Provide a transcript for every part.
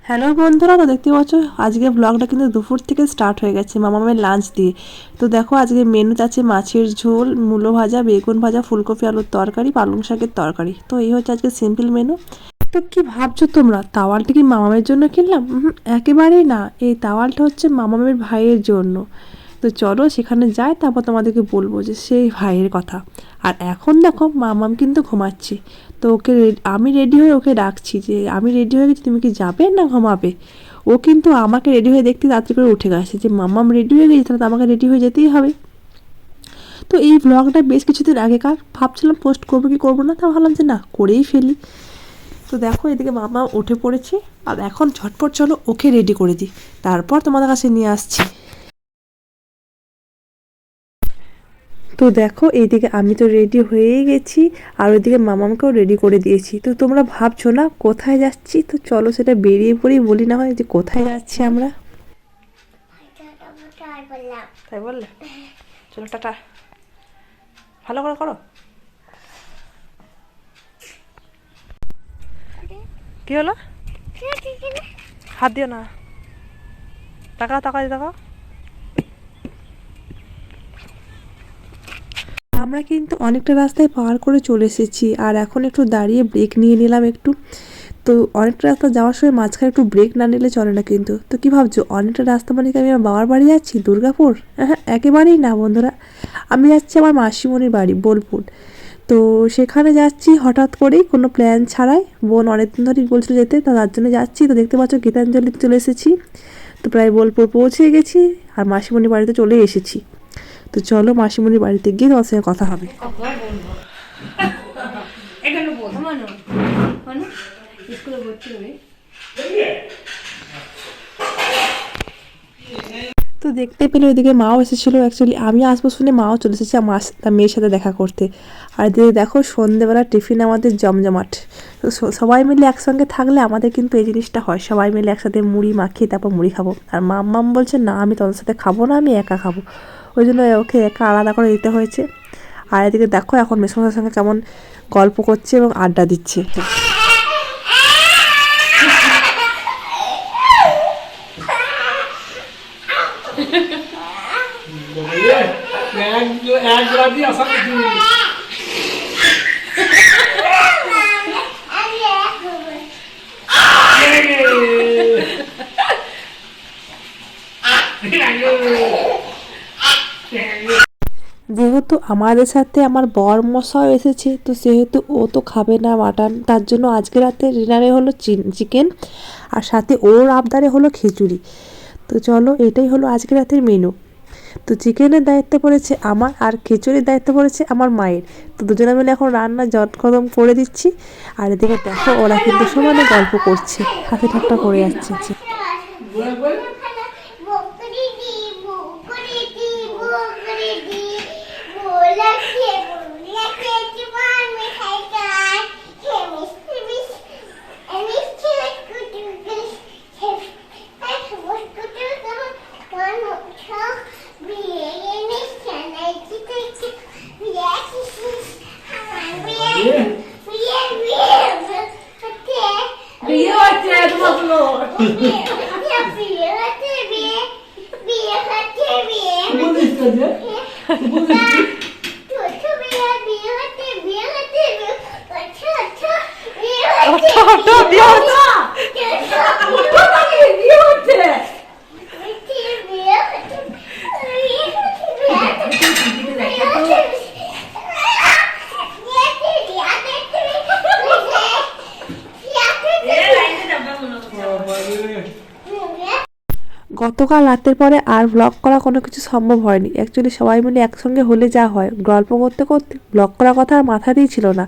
Hello বন্ধুরা, তো দেখতে পাচ্ছ আজকে ব্লগটা কিন্তু দুপুর থেকে স্টার্ট হয়ে গেছে মামামের লাঞ্চ দিয়ে। তো দেখো আজকে মেনুতে আছে মাছের ঝোল, মূলো ভাজা, বেগুন ভাজা, ফুলকপি আলুর তরকারি, পালং শাকের তরকারি। তো এই হচ্ছে আজকে সিম্পল মেনু। তো কি ভাবছো তোমরা, তাওয়ালটা কি মামামের জন্য কিনলাম? একেবারেই না, এই তাওয়ালটা হচ্ছে মামামের ভাইয়ের জন্য। তো চলো সেখানে যাই, তারপর তোমাদেরকে বলবো যে সেই ভাইয়ের কথা। আর এখন দেখো মামাম কিন্তু ঘুমাচ্ছে। তো ওকে আমি রেডি হয়ে ওকে ডাকছি যে আমি রেডি হয়ে গেছি, তুমি কি যাবে না ঘুমাবে। ও কিন্তু আমাকে রেডি হয়ে দেখতে তাড়াতাড়ি করে উঠে গেছে যে মামাম রেডি হয়ে গেছে, তাহলে তো আমাকে রেডি হয়ে যেতেই হবে। তো এই ব্লগটা বেশ কিছুদিন আগেকার, ভাবছিলাম পোস্ট করবো কি করবো না, তা ভাবলাম যে না, করেই ফেলি। তো দেখো এদিকে মামা উঠে পড়েছে, আর এখন ঝটপট চলো ওকে রেডি করে দিই, তারপর তোমাদের কাছে নিয়ে আসছি। তো দেখো এইদিকে আমি তো রেডি হয়েই গেছি, আর ওইদিকে মামামকেও রেডি করে দিয়েছি। তো তোমরা ভাবছো না কোথায় যাচ্ছি, তো চলো সেটা বেরিয়ে পড়েই বলি না হয় যে কোথায় যাচ্ছি আমরা। তাই বললে, চলো টাটা, ভালো করে করো। কি হলো, হাত দিও না, তাকাও তাকাও তাকাও। আমরা কিন্তু অনেকটা রাস্তায় পার করে চলে এসেছি, আর এখন একটু দাঁড়িয়ে ব্রেক নিয়ে নিলাম একটু। তো অনেকটা রাস্তা যাওয়ার সময় মাঝখানে একটু ব্রেক না নিলে চলে না কিন্তু। তো কী ভাবছো, অনেকটা রাস্তা মানে কি আমি আমার বাবার বাড়ি যাচ্ছি দুর্গাপুর? হ্যাঁ, একেবারেই না বন্ধুরা, আমি যাচ্ছি আমার মাসিমণির বাড়ি বোলপুর। তো সেখানে যাচ্ছি হঠাৎ করেই, কোনো প্ল্যান ছাড়াই। বোন অনেকদিন ধরেই বলছিল যেতে, তার জন্য যাচ্ছি। তো দেখতে পাচ্ছ গীতাঞ্জলিতে চলে এসেছি। তো প্রায় বোলপুর পৌঁছে গেছি, আর মাসিমণির বাড়িতে চলে এসেছি। তো চলো মাসিমণির বাড়িতে গিয়ে তোমার সঙ্গে কথা হবে। তো দেখতে পেলে ওইদিকে মাও এসেছিলো। অ্যাকচুয়ালি আমি আসবো শুনে মাও চলে এসেছে আমার তার মেয়ের সাথে দেখা করতে। আর এদিকে দেখো সন্ধেবেলা টিফিন আমাদের জমজমাট। তো সবাই মিলে একসঙ্গে থাকলে আমাদের কিন্তু এই জিনিসটা হয়, সবাই মিলে একসাথে মুড়ি মাখিয়ে তারপর মুড়ি খাবো। আর মাম্মাম বলছে না, আমি তোদের সাথে খাবো না, আমি একা খাবো। ওই জন্য ওকে একা আলাদা করে দিতে হয়েছে। আর এদিকে দেখো এখন মেসমশাইয়ের সঙ্গে কেমন গল্প করছে এবং আড্ডা দিচ্ছে। যেহেতু আমাদের সাথে আমার বর মশাও এসেছে, তো সেহেতু ও তো খাবে না মাটন, তার জন্য আজকে রাতে ডিনারে হলো চিকেন, আর সাথে ওর আবদারে হলো খিচুড়ি। তো চলো এটাই হলো আজকে রাতের মেনু। তো চিকেনের দায়িত্ব পড়েছে আমার, আর খিচুড়ির দায়িত্ব পড়েছে আমার মায়ের। তো দুজনে মিলে এখন রান্না জটকদম করে দিচ্ছি। আর এদিকে দেখো ওরা কিন্তু সমানে গল্প করছে, হাসি ঠাট্টা করে যাচ্ছে। গতকাল রাতের পরে আর ব্লগ করা কোনো কিছু সম্ভব হয়নি। অ্যাকচুয়ালি সবাই মিলে একসঙ্গে হলে যা হয়, গল্প করতে করতে ব্লগ করার কথা আর মাথাতেই ছিল না।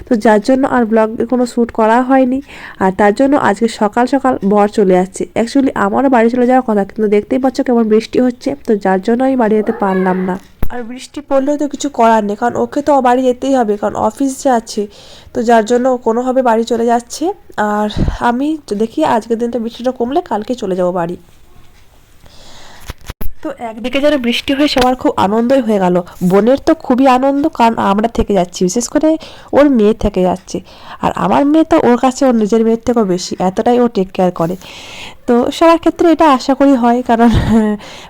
তো যার জন্য আর ব্লগের কোনো শ্যুট করা হয়নি। আর তার জন্য আজকে সকাল সকাল বর চলে যাচ্ছে। অ্যাকচুয়ালি আমারও বাড়ি চলে যাওয়ার কথা, কিন্তু দেখতেই পাচ্ছ কেমন বৃষ্টি হচ্ছে, তো যার জন্য আমি বাড়ি যেতে পারলাম না। আর বৃষ্টি পড়লেও তো কিছু করার নেই, কারণ ওকে তো বাড়ি যেতেই হবে, কারণ অফিস যে আছে। তো যার জন্য কোনোভাবে বাড়ি চলে যাচ্ছে। আর আমি দেখি আজকের দিনটা বৃষ্টিটা কমলে কালকে চলে যাব বাড়ি। তো একদিকে যেন বৃষ্টি হয়ে সবার খুব আনন্দই হয়ে গেল। বোনের তো খুবই আনন্দ, কারণ আমরা থেকে যাচ্ছি, বিশেষ করে ওর মেয়ে থেকে যাচ্ছে। আর আমার মেয়ে তো ওর কাছে ওর নিজের মেয়ের থেকেও বেশি, এতটাই ও টেক কেয়ার করে। তো সবার ক্ষেত্রে এটা আশা করি হয়, কারণ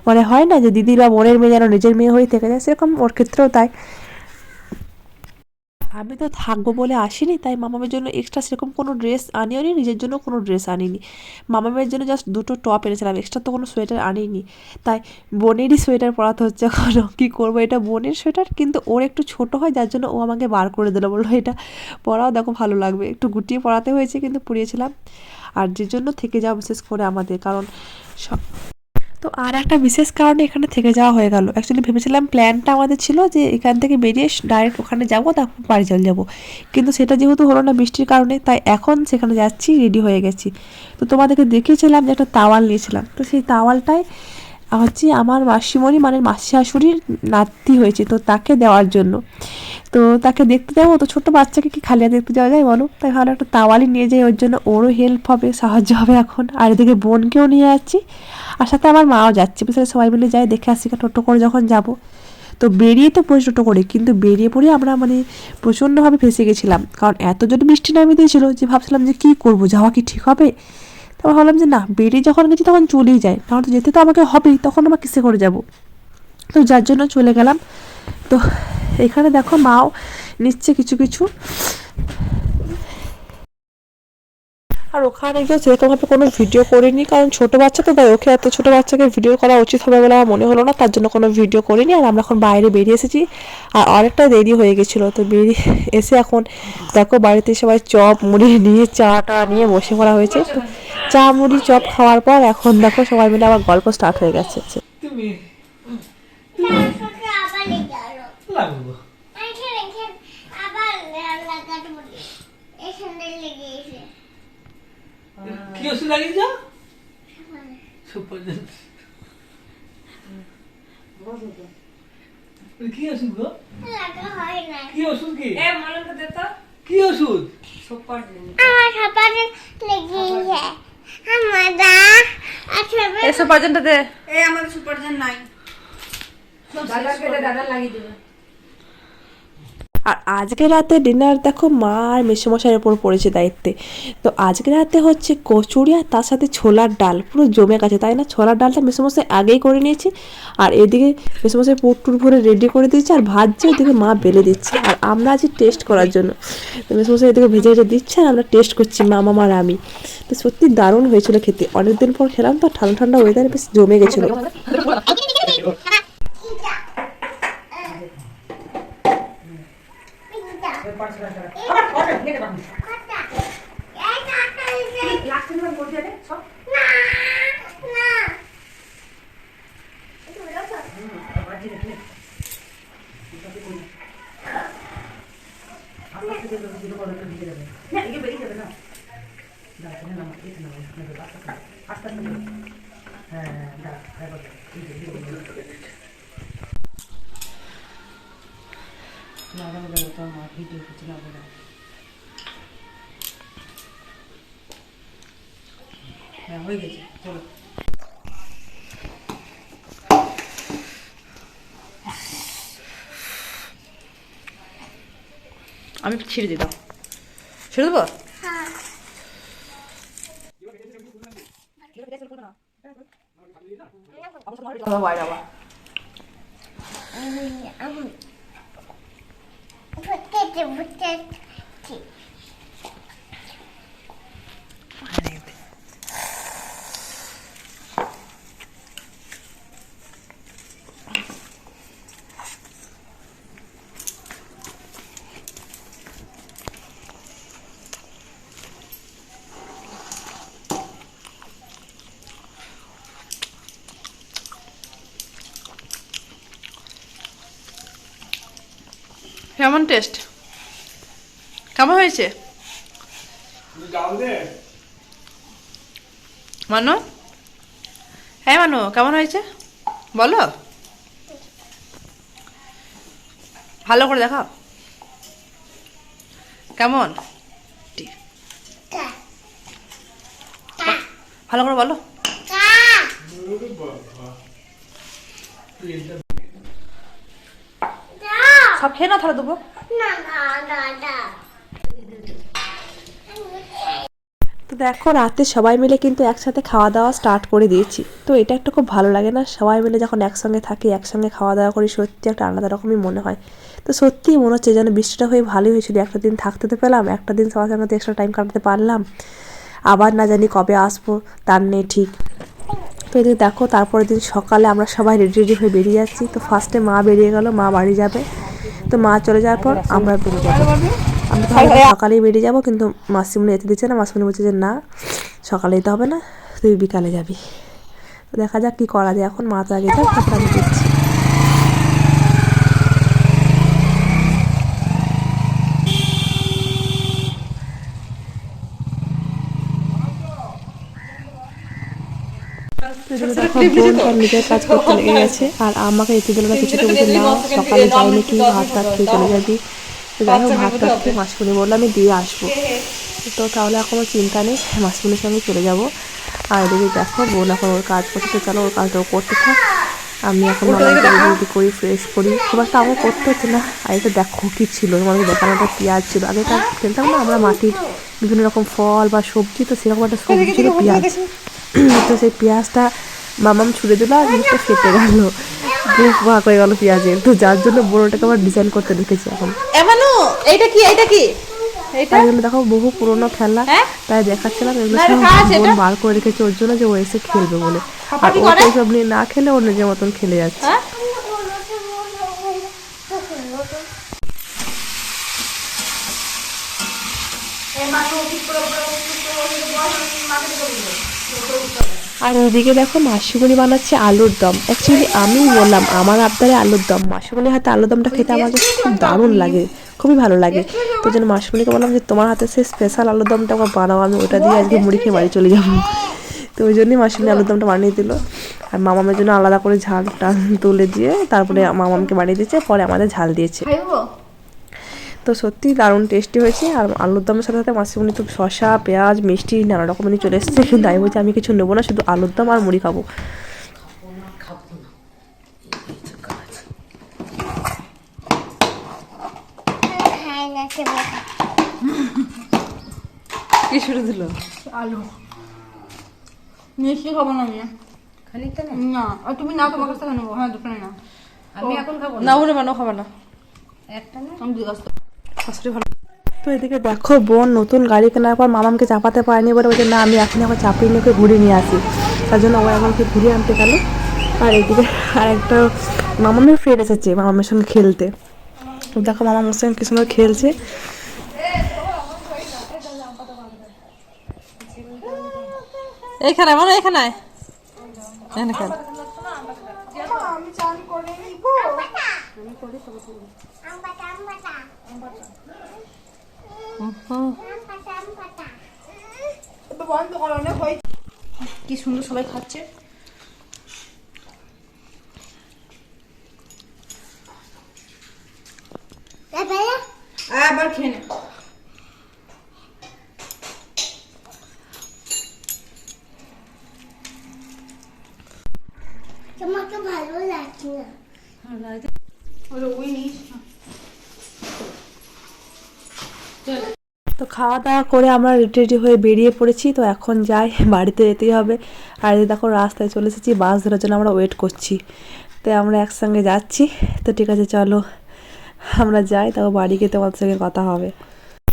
মানে হয় না যে দিদি বা বোনের মেয়ে যেন নিজের মেয়ে হয়ে থেকে যায়, সেরকম ওর ক্ষেত্রেও তাই। আমি তো থাকবো বলে আসিনি, তাই মামামের জন্য এক্সট্রা সেরকম কোনো ড্রেস আনিও নি, নিজের জন্য কোনো ড্রেস আনিনি। মামামের জন্য জাস্ট দুটো টপ এনেছিলাম, এক্সট্রা তো কোনো সোয়েটার আনিনি। তাই বোনেরই সোয়েটার পরাতে হচ্ছে এখন। কী করবো, এটা বোনের সোয়েটার, কিন্তু ওর একটু ছোট হয়, যার জন্য ও আমাকে বার করে দিল, বললো এটা পরাও, দেখো ভালো লাগবে। একটু গুটিয়ে পরাতে হয়েছে, কিন্তু পরিয়েছিলাম। আর যে জন্য থেকে যাওয়া বিশেষ করে আমাদের, কারণ সব তো আর একটা বিশেষ কারণে এখানে থেকে যাওয়া হয়ে গেল। অ্যাকচুয়ালি ভেবেছিলাম, প্ল্যানটা আমাদের ছিল যে এখান থেকে বেরিয়ে ডাইরেক্ট ওখানে যাবো, তারপর বাড়ি চলে যাবো। কিন্তু সেটা যেহেতু হলো না বৃষ্টির কারণে, তাই এখন সেখানে যাচ্ছি, রেডি হয়ে গেছি। তো তোমাদেরকে দেখিয়েছিলাম যে একটা তাওয়াল নিয়েছিলাম, তো সেই তাওয়ালটাই হচ্ছে আমার মাসিমণি, মানে মাসি শাশুড়ির নাতি হয়েছে, তো তাকে দেওয়ার জন্য। তো তাকে দেখতে যাবো, তো ছোটো বাচ্চাকে কি খালি হাতে দেখতে যাওয়া যায় বলো? তাই ভালো একটা তাওয়ালই নিয়ে যাই, ওর জন্য ওরও হেল্প হবে, সাহায্য হবে এখন। আর এদিকে বোনকেও নিয়ে যাচ্ছি, আর সাথে আমার মাও যাচ্ছে, বিশেষ সবাই মিলে যাই, দেখে আসি টোটো করে যখন যাব। তো বেরিয়ে তো পড়ে টোটো করে, কিন্তু বেরিয়ে পড়ে আমরা মানে প্রচণ্ডভাবে ফেঁসে গেছিলাম, কারণ এত জোরে বৃষ্টি নামিয়ে দিয়েছিল যে ভাবছিলাম যে কী করবো, যাওয়া কি ঠিক হবে? তারপর ভাবলাম যে না, বেরিয়ে যখন গেছি তখন চলেই যায়, কারণ তো যেতে তো আমাকে হবেই, তখন আমরা কিসে করে যাব? তো যার জন্য চলে গেলাম। তো এখানে দেখো মাও নিচ্ছে কিছু কিছু। আর ওখানে গিয়ে সেরকমভাবে কোনো ভিডিও করিনি, কারণ ছোটো বাচ্চা তো, তাই ওকে এত ছোটো বাচ্চাকে ভিডিও করা উচিত হবে বলে আমার মনে হলো না, তার জন্য কোনো ভিডিও করিনি। আর আমরা এখন বাইরে বেরিয়ে এসেছি, আর অনেকটা দেরি হয়ে গেছিলো। তো বেরিয়ে এসে এখন দেখো বাড়িতে সবাই চপ মুড়ি নিয়ে, চাটা নিয়ে বসে পড়া হয়েছে। তো চা মুড়ি চপ খাওয়ার পর এখন দেখো সবাই মিলে আবার গল্প স্টার্ট হয়ে গেছে। কি ওষুধ লাগিয়েছ? কি ওষুধ গো? কি ওষুধ? কি কি ওষুধ? সুপারজেন্টটা দে। আমাদের সুপারজেন্ট নাই, দাদা লাগিয়ে দেবে। আর আজকে রাতে ডিনার দেখো মা আর মেসোমশাইয়ের ওপর পড়েছে দায়িত্বে। তো আজকে রাতে হচ্ছে কচুরি, আর তার সাথে ছোলার ডাল, পুরো জমে গেছে তাই না? ছোলার ডালটা মেসোমশাই আগেই করে নিয়েছি, আর এদিকে মেসোমশাই পুটটুর ভরে রেডি করে দিচ্ছে, আর ভাজছে, ওদিকে মা বেলে দিচ্ছে। আর আমরা আজ টেস্ট করার জন্য, তো মেসোমশাই এদিকে ভেজে ভেজে দিচ্ছে, আর আমরা টেস্ট করছি, মা আর আমি। তো সত্যি দারুণ হয়েছিল খেতে, অনেকদিন পর খেলাম তো, ঠান্ডা ঠান্ডা ওয়েদারে বেশ জমে গেছিলো। হয়ে গেছে, চলো। আমি ছিঁড়ে দিতাম, ছেড়ে দেবো। কেমন টেস্ট, কেমন হয়েছে মানো? হ্যাঁ মানো, কেমন হয়েছে বলো, ভালো করে দেখাও কেমন, ভালো করে বলো। সব খেয়ে না তাহলে দেবো। তো দেখো রাতে সবাই মিলে কিন্তু একসাথে খাওয়া দাওয়া স্টার্ট করে দিয়েছি। তো এটা একটা খুব ভালো লাগে না, সবাই মিলে যখন একসঙ্গে থাকি একসঙ্গে খাওয়া দাওয়া করি, সত্যি একটা আলাদা রকমই মনে হয়। তো সত্যিই মনে হচ্ছে যেন বৃষ্টিটা হয়ে ভালোই হয়েছিল, একটা দিন থাকতে তো পেলাম, একটা দিন সবার সঙ্গে এক্সট্রা টাইম কাটাতে পারলাম, আবার না জানি কবে আসবো তার নেই ঠিক। তো এদিকে দেখো তারপরের দিন সকালে আমরা সবাই রেডি রেডি হয়ে বেরিয়ে যাচ্ছি। তো ফার্স্টে মা বেরিয়ে গেল, মা বাড়ি যাবে। তো মা চলে যাওয়ার পর আমরা বেরিয়ে যাবো। আমরা তাহলে সকালেই বেরিয়ে যাবো, কিন্তু মাসিমণি যেতে দিচ্ছে না। মাসিমণি বলছে যে না সকালে যেতে হবে না, তুই বিকালে যাবি। তো দেখা যাক কী করা যায়, এখন মা তো আগে যাক, তারপর আমি দিচ্ছি। নিজের কাজ করতে লেগে গেছে, আর আমাকে যেতে দিল না কিছুতে, বলছে না সকালে যাইনি কি ভাত টাত খেয়ে চলে যাবি। তো যাই হোক ভাত টাত খেয়ে মাসিমণি বললো আমি দিয়ে আসবো। তো তাহলে আর কোনো চিন্তা নেই, মাসিমণির সঙ্গে চলে যাব। আর এদিকে দেখো বোন এখন ওর কাজ করতে, তো চলো ওর কাজটাও করতে থাক, আমি এখন রেডি করি, ফ্রেশ করি। খুব একটা আমাকে করতে হচ্ছে না। আর এটা দেখো কী ছিল তোমাদের দেখানোটা, পেঁয়াজ ছিল। আগেকার খেলতাম না আমরা মাটির বিভিন্ন রকম ফল বা সবজি, তো সেরকম একটা সবজি ছিল পেঁয়াজ। তো সেই পেঁয়াজটা মামাম ছুড়ে দিল আর জিনিসটা ফেটে গেল, বুক ভাগ হয়ে গেল পেঁয়াজের। তো যার জন্য বড়োটাকে আবার ডিজাইন করতে ঢুকেছি এখন। এইটা কি এইটা কি তাই জন্য দেখো বহু পুরোনো খেলা, তাই দেখাচ্ছিলাম এগুলো সব বোন বার করে রেখেছে ওর জন্য, যে ও এসে খেলবে বলে। আর ও তো সব নিয়ে না খেলে ওর নিজের মতন খেলে যাচ্ছে। আর ওইদিকে দেখো মাসিমণি বানাচ্ছে আলুর দম। অ্যাকচুয়ালি আমি বললাম আমার আবদারে আলুর দম, মাসিমণির হাতে আলুর দমটা খেতে আমার কাছে খুব দারুণ লাগে, খুবই ভালো লাগে। তো জন্য মাসিমণিকে বললাম যে তোমার হাতে সেই স্পেশাল আলুর দমটা আমার বানাও, আমি ওটা দিয়ে আজকে মুড়ি খেয়ে বাড়ি চলে যাবো। তো ওই জন্যই মাসিমণি আলুর দমটা বানিয়ে দিল। আর মামামের জন্য আলাদা করে ঝাল টাল তুলে দিয়ে তারপরে মামামকে বানিয়ে দিয়েছে, পরে আমাদের ঝাল দিয়েছে। তো সত্যি দারুণ টেস্টি হয়েছে। আর আলুর দমের সাথে সাথে মাসিমণি তো শসা পেঁয়াজ মিষ্টি নানা রকমেরই চলে এসেছে, কিন্তু আমি বলছি আমি কিছু নেবো না, শুধু আলুর দম আর মুড়ি খাবো। কি শুরু দিল? আলু মিষ্টি খাবো না আমি, খালি তো না আর তুমি না তোমার কাছ থেকে নেবো। হ্যাঁ দোকানে না, আমি এখন খাবো না ওরে বানাও খাবে না, একটা না আমি দিয়ে আসতে শাশুড়ি ভালো। তো এদিকে দেখো বোন নতুন গাড়ি কেনার পর মামামকে চাপাতে পারেনি বলে বলছে না আমি এখন আবার চাপিয়ে নিয়ে ঘুরে নিয়ে আসি, তার জন্য ও এমনকি ঘুরিয়ে আনতে গেল। আর এদিকে আর একটা মামামের ফ্রেন্ড এসেছে মামামের সঙ্গে খেলতে। তো দেখো মামামের সঙ্গে কি সুন্দর খেলছে। এইখানে মানে এখানে এখানে খেল। কি সুন্দর সবাই খাচ্ছে। আবার খেয়ে নে। তোমাকে ভালো লাগছে না। তো খাওয়া দাওয়া করে আমরা রেডি রেডি হয়ে বেরিয়ে পড়েছি। তো এখন যাই, বাড়িতে যেতেই হবে। আর এই দেখো রাস্তায় চলে এসেছি, বাস ধরার জন্য আমরা ওয়েট করছি। তো আমরা একসঙ্গে যাচ্ছি। তো ঠিক আছে চলো আমরা যাই, তাও বাড়ি গিয়ে তোমাদের সঙ্গে কথা হবে।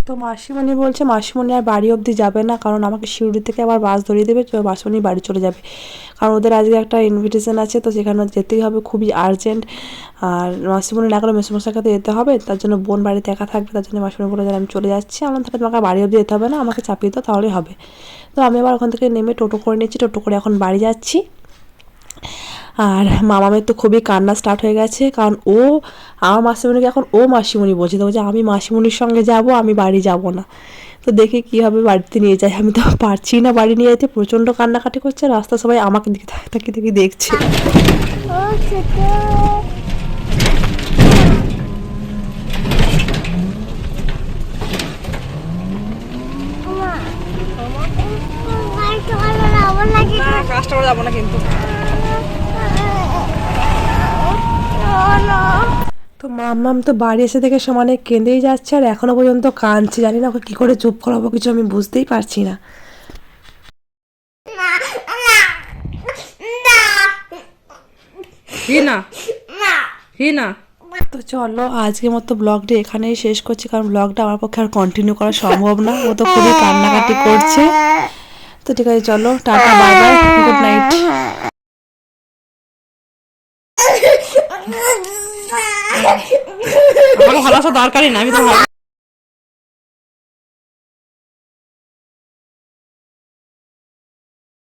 তো মাসিমণি বলছে মাসিমণি আর বাড়ি অবধি যাবে না, কারণ আমাকে শিউড়ি থেকে আবার বাস ধরিয়ে দেবে, তো মাসিমণি বাড়ি চলে যাবে। কারণ ওদের আজকে একটা ইনভিটেশন আছে, তো সেখানে যেতেই হবে, খুবই আর্জেন্ট। আর মাসিমণি না করে মেসোমশাইর কাছে যেতে হবে, তার জন্য বোন বাড়িতে একা থাকবে, তার জন্য মাসিমণি বলে যে আমি চলে যাচ্ছি। আমার তাহলে তোমাকে বাড়ি অবধি যেতে হবে না, আমাকে চাপিয়ে দাও তাহলেই হবে। তো আমি আবার ওখান থেকে নেমে টোটো করে নিচ্ছি, টোটো করে এখন বাড়ি যাচ্ছি। আর মামামের তো খুবই কান্না স্টার্ট হয়ে গেছে, কারণ ও আমার মাসিমণিকে এখন ও মাসিমণি বলছে, তো বলছে আমি মাসিমণির সঙ্গে যাব, আমি বাড়ি যাব না। তো দেখি কীভাবে বাড়িতে নিয়ে যাই, আমি তো পারছি না বাড়ি নিয়ে যেতে, প্রচণ্ড কান্নাকাটি করছে। রাস্তা সবাই আমাকে দিকে তাকিয়ে তাকিয়ে দেখছে। কাজটা করে যাবো না কিন্তু। তো মাম্মাম তো বাড়ি এসে থেকে সমানে কেঁদেই যাচ্ছে আর এখনো পর্যন্ত কাঁদছে, জানি না ওকে কি করে চুপ করাবো, কিছু আমি বুঝতেই পারছি না। তো চলো আজকের মতো ব্লগটা এখানেই শেষ করছি, কারণ ব্লগটা আমার পক্ষে আর কন্টিনিউ করা সম্ভব না, ও তো খুবই কান্নাকাটি করছে। তো ঠিক আছে, চলো tata, bye bye, good night. আমাকে ভালোবাসা দরকারই না, আমি তো